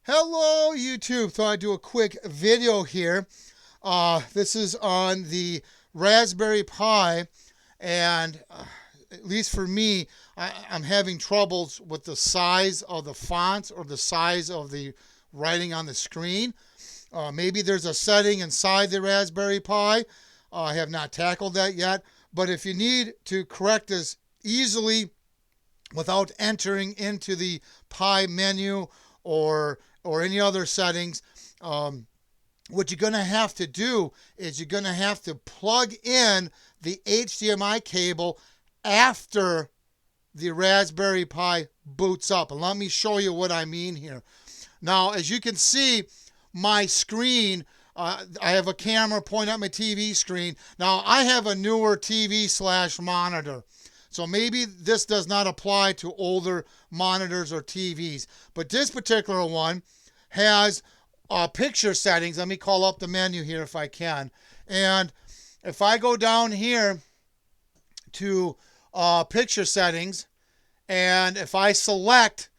Hello YouTube, thought I'd do a quick video here. This is on the Raspberry Pi, and at least for me, I'm having troubles with the size of the fonts or the size of the writing on the screen. Maybe there's a setting inside the Raspberry Pi. I have not tackled that yet, but if you need to correct this easily without entering into the Pi menu or any other settings, what you're going to have to do is you're going to have to plug in the HDMI cable after the Raspberry Pi boots up. And let me show you what I mean here. Now, as you can see, my screen, I have a camera pointing at my TV screen. Now, I have a newer TV/monitor. So maybe this does not apply to older monitors or TVs. But this particular one has picture settings. Let me call up the menu here if I can. And if I go down here to picture settings, and if I select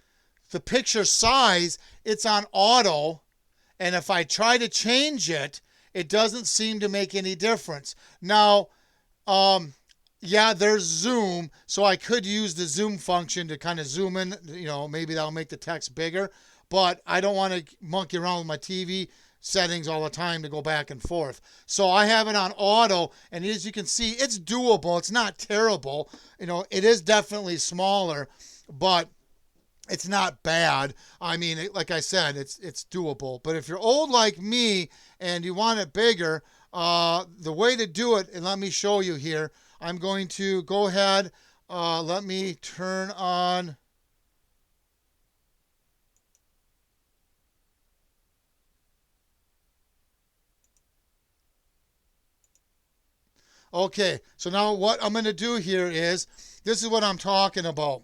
the picture size, it's on auto. And if I try to change it, it doesn't seem to make any difference. Now, yeah, there's zoom, so I could use the zoom function to kind of zoom in. Maybe that'll make the text bigger, but I don't want to monkey around with my TV settings all the time to go back and forth. So I have it on auto, and as you can see, it's doable. It's not terrible. It is definitely smaller, but it's not bad. I mean, like I said, it's doable. But if you're old like me and you want it bigger, the way to do it, and let me show you here, I'm going to go ahead, let me turn on, okay, so now what I'm going to do here is, this is what I'm talking about.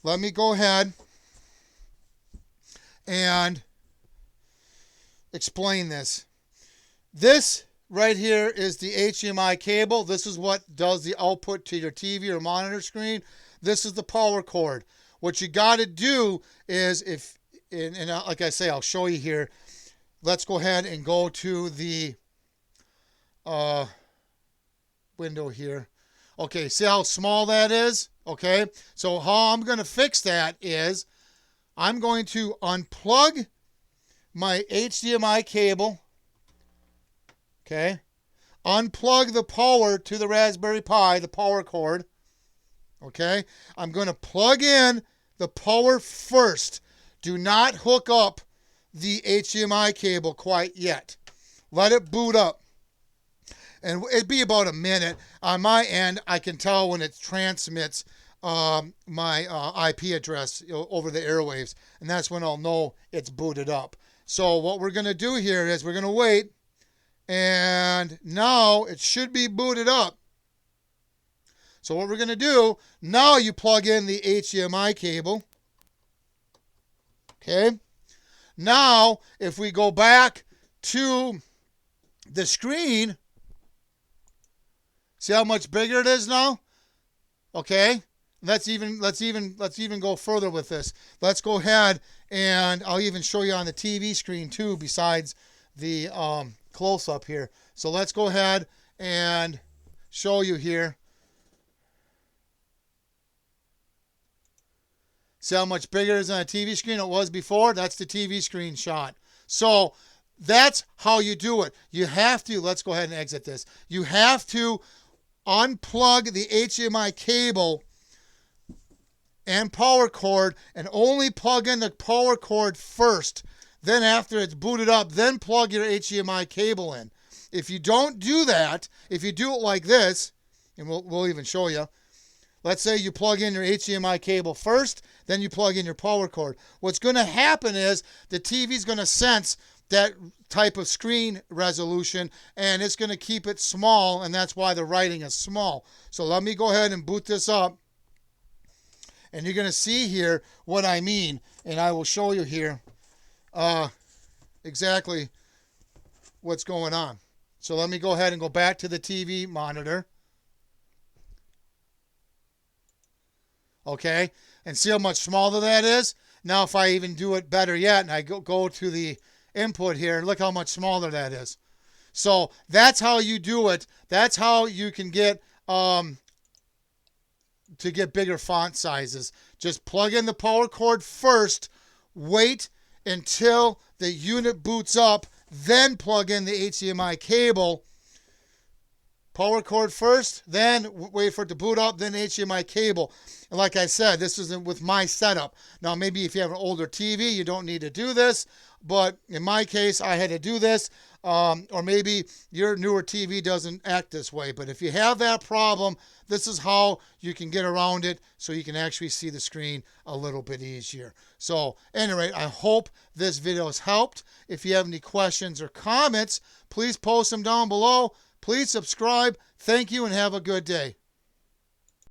Let me go ahead and explain this. This right here is the HDMI cable. This is what does the output to your TV or monitor screen. This is the power cord. What you got to do is, like I say, I'll show you here. Let's go ahead and go to the window here. Okay, see how small that is? Okay, so how I'm going to fix that is I'm going to unplug my HDMI cable. Okay, unplug the power to the Raspberry Pi, the power cord. Okay, I'm going to plug in the power first. Do not hook up the HDMI cable quite yet. Let it boot up. And it'd be about a minute. On my end, I can tell when it transmits my IP address over the airwaves. And that's when I'll know it's booted up. So what we're going to do here is we're going to wait. And now it should be booted up. So what we're going to do, now you plug in the HDMI cable. Okay. Now, if we go back to the screen, see how much bigger it is now? Okay. Let's even go further with this. Let's go ahead, and I'll even show you on the TV screen too, besides the close-up here. So let's go ahead and show you here. See how much bigger it is on a TV screen it was before? That's the TV screen shot. So that's how you do it. You have to, let's go ahead and exit this. You have to unplug the HDMI cable and power cord, and only plug in the power cord first. Then after it's booted up, then plug your HDMI cable in. If you don't do that, if you do it like this, and we'll even show you. Let's say you plug in your HDMI cable first, then you plug in your power cord. What's going to happen is the TV's going to sense that type of screen resolution, and it's going to keep it small, and that's why the writing is small. So let me go ahead and boot this up, and you're going to see here what I mean, and I will show you here exactly what's going on. So let me go ahead and go back to the TV monitor. Okay, and see how much smaller that is? Now, if I even do it better yet, and I go to the input here, look how much smaller that is. So that's how you do it. That's how you can get to get bigger font sizes. Just plug in the power cord first, wait until the unit boots up, then plug in the HDMI cable. Power cord first, then wait for it to boot up, then HDMI cable. And like I said, this isn't with my setup. Now, maybe if you have an older TV, you don't need to do this. But in my case, I had to do this. Or maybe your newer TV doesn't act this way. But if you have that problem, this is how you can get around it so you can actually see the screen a little bit easier. So anyway, I hope this video has helped. If you have any questions or comments, please post them down below. Please subscribe. Thank you and have a good day.